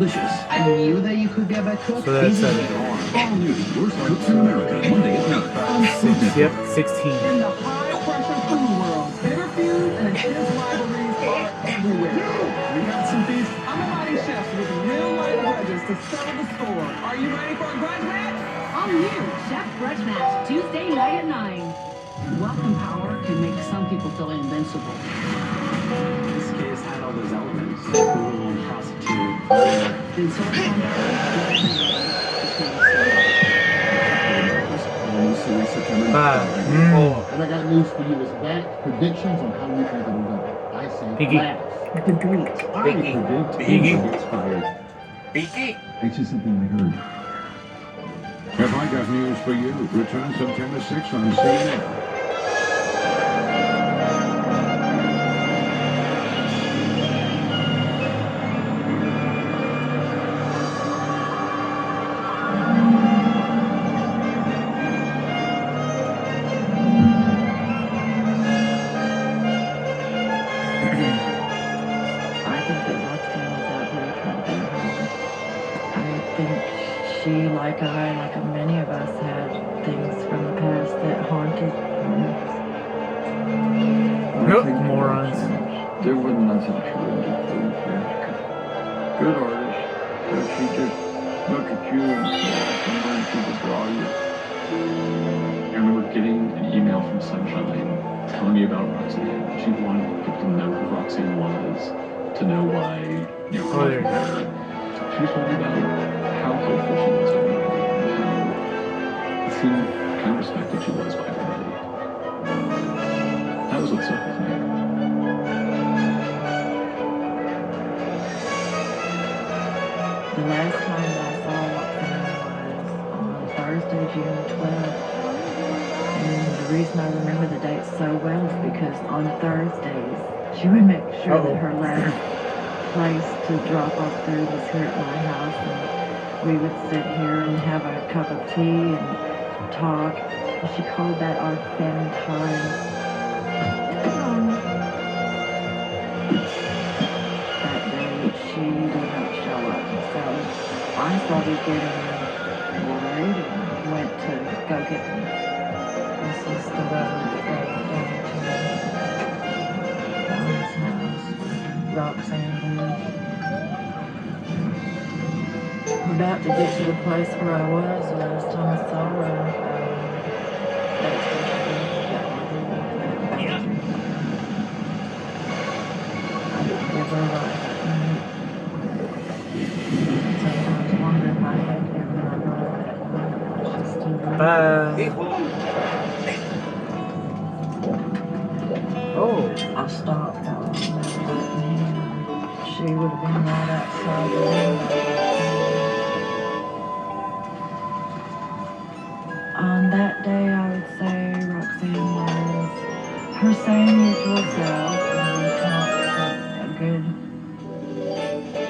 delicious. I knew that you could be a bad cook. So that's All new Worst Cooks in America, Monday at 9. Yep, 16. In the high-pressure food world, bitter feuds and intense rivalries are everywhere. We got some beef. I'm inviting chefs with real-life grudges to settle the score. Are you ready for a grudge match? All new Chef Grudge Match, Tuesday night at 9. Wealth and power can make some people feel invincible. This case had all those elements. The rule, prostitute, In Silicon Valley, And I got news for you. Is that predictions on how you think it'll go? I say Piggy. last. debate. I predict Piggy. gets fired. Beaky? It's just something I heard. Have I got news for you? Return September 6th on CNN. I think that Roxanne was out here trying to be home. I think she, like many of us, had things from the past that haunted her. Nope, morons. There was nothing she wouldn't do for you, Jessica. Good artist, but she just look at you and sometimes she could draw you. I remember getting an email from Sunshine telling me about Roxanne. She wanted people to know who Roxanne was, to know why, Oh, there you go. She told me about how helpful she was to everybody, and how kind of respected she was by everybody. That was what stuck with me. The last time that I saw Roxanne was on Thursday, June 12th. And the reason I remember the date so well is because on Thursdays, she would make sure that her last place to drop off food was here at my house. And we would sit here and have a cup of tea and talk. And she called that our family time. That day, she did not show up. So I started getting worried and went to go get them. This is the road that goes down to Don's house, Roxanne lived. We're about to get to the place where I was last time I saw her. That's where she lived, that bathroom. I didn't give her a ride that night. Sometimes I wonder if I had given her a ride that night. She still lived. Oh. I stopped on the She would have been right outside the window. On that day, I would say Roxanne was her same usual self, and we talked for a good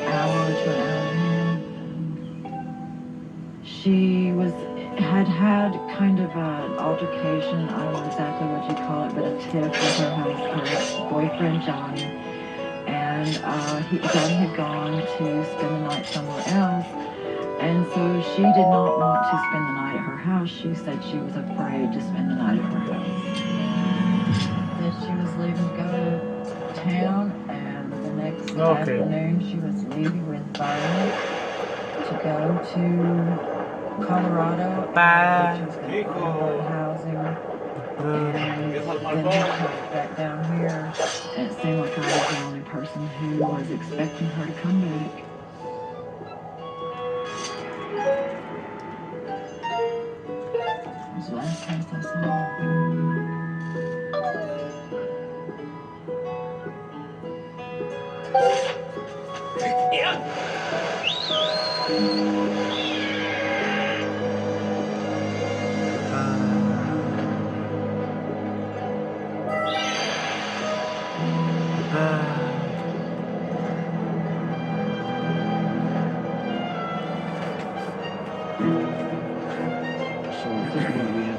hour to an hour and a half. She had kind of an altercation, I don't know exactly what you call it, but a tiff with her boyfriend Johnny. And Johnny had gone to spend the night somewhere else, and so she did not want to spend the night at her house. She said she was afraid to spend the night at her house. That she was leaving to go to town, and the next afternoon she was leaving with Byron to go to Colorado, which was going to find housing, and then come back down here. And it seemed like I was the only person who was expecting her to come back. It was the last place I saw her.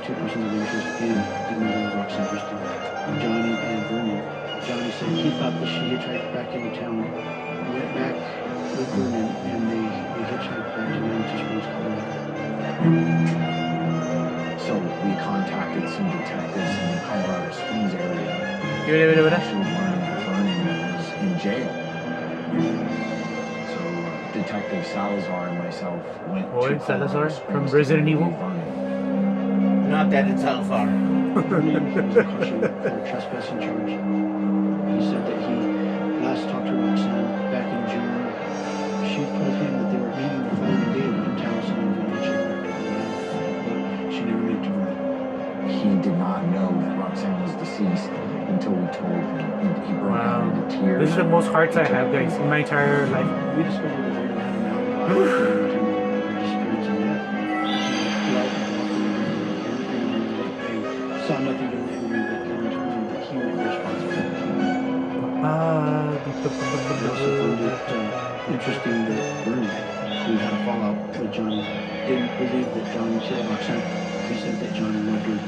Two persons of interest in murder of Roxanne Christie, Johnny and Vernon. Johnny said he thought that she had tried back into town, went back with Vernon, and they So we contacted some detectives in the Colorado Springs area. Mira. Actually learned that Vernon was in jail. So Detective Salazar and myself went Boy, to Salazar Colorado Springs from to Resident interview Evil. Vernon. Not that it's Salazar. Vernon was incarcerated for a trespassing charge. He said that he last talked to Roxanne back in June. She told him that they were meeting the following day in Towson and Valencia, but she never made it to Vernon. He did not know that Roxanne was deceased until we told him. He broke out Wow. into tears. This is the most hearts I have, guys, in my entire life. We discovered that Vernon had an alibi relating to her disappearance and death. He lied and I saw nothing in the interview that guaranteed that he would be responsible. We also found it interesting that Vernon, who had a fallout with Johnny, didn't believe that Johnny killed Roxanne. He said that Johnny loved her.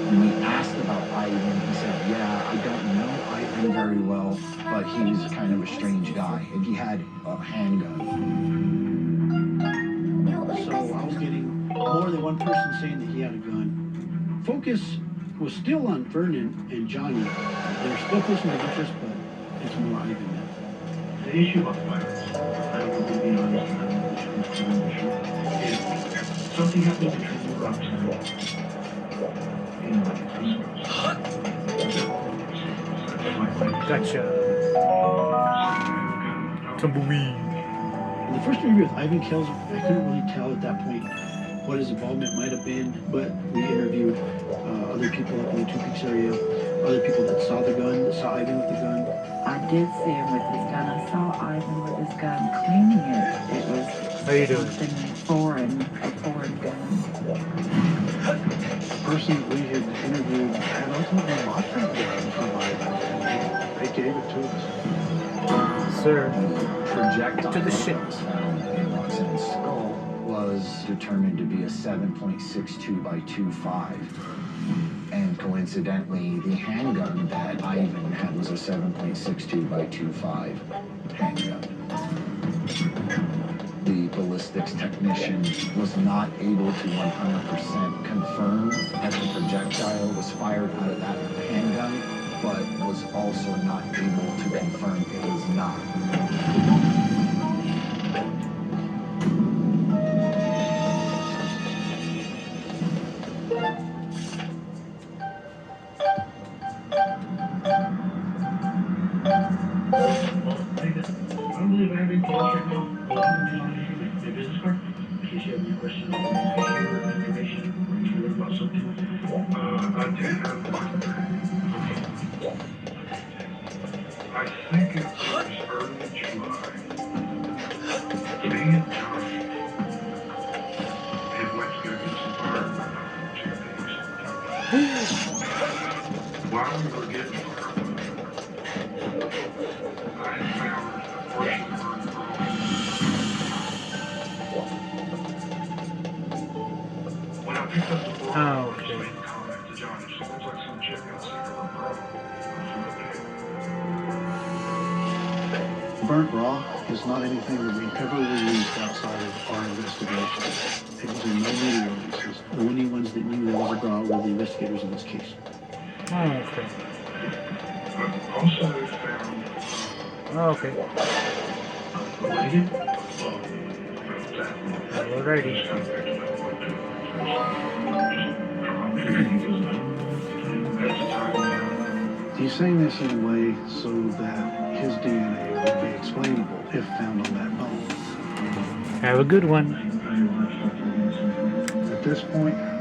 When we asked about Ivan, he said, yeah, I don't know Ivan very well, but he was kind of a strange guy, and he had a handgun. So I was getting more than one person saying that he had a gun. Focus was still on Vernon and Johnny. They're still pushing the interest, but it's more Ivan now. The issue of violence, I don't know to be honest, I don't know which is the issue. If something happened between you and Roxanne, Gotcha. Tumbleweed. In the first interview with Ivan Kells, I couldn't really tell at that point what his involvement might have been, but we interviewed other people up in the Two Peaks area, other people that saw the gun, that saw Ivan with the gun. I did see him with his gun. I saw Ivan with his gun cleaning it. It was How you doing? something foreign, a foreign gun. The person that we had interviewed had ultimately bought that gun from Ivan, and they gave it to us. Sir. Projectile To the ship. that was found in Roxanne's skull was determined to be a 7.62 by 2.5. And coincidentally, the handgun that Ivan had was a 7.62 by 2.5 handgun. The ballistics technician was not able to 100% confirm that the projectile was fired out of that handgun, but was also not able to confirm it was not. I don't believe I have anything else right now. My business card, in case you have any questions or information or you learn about something. I did have one. I think it was early July. Me and Johnny had went to go get some firewood for 2 days. While we were getting firewood, I had found a portion of her when I picked up the board, I just made a comment to Johnny. She looks like some chick outside of her bro. Burnt raw is not anything that we ever released outside of our investigation. It was in no media releases. The only ones that knew that was raw were the investigators in this case. Oh, okay. Also found Okay. related. Alrighty. He's saying this in a way so that his DNA would be explainable if found on that bone. Have a good one. At this point,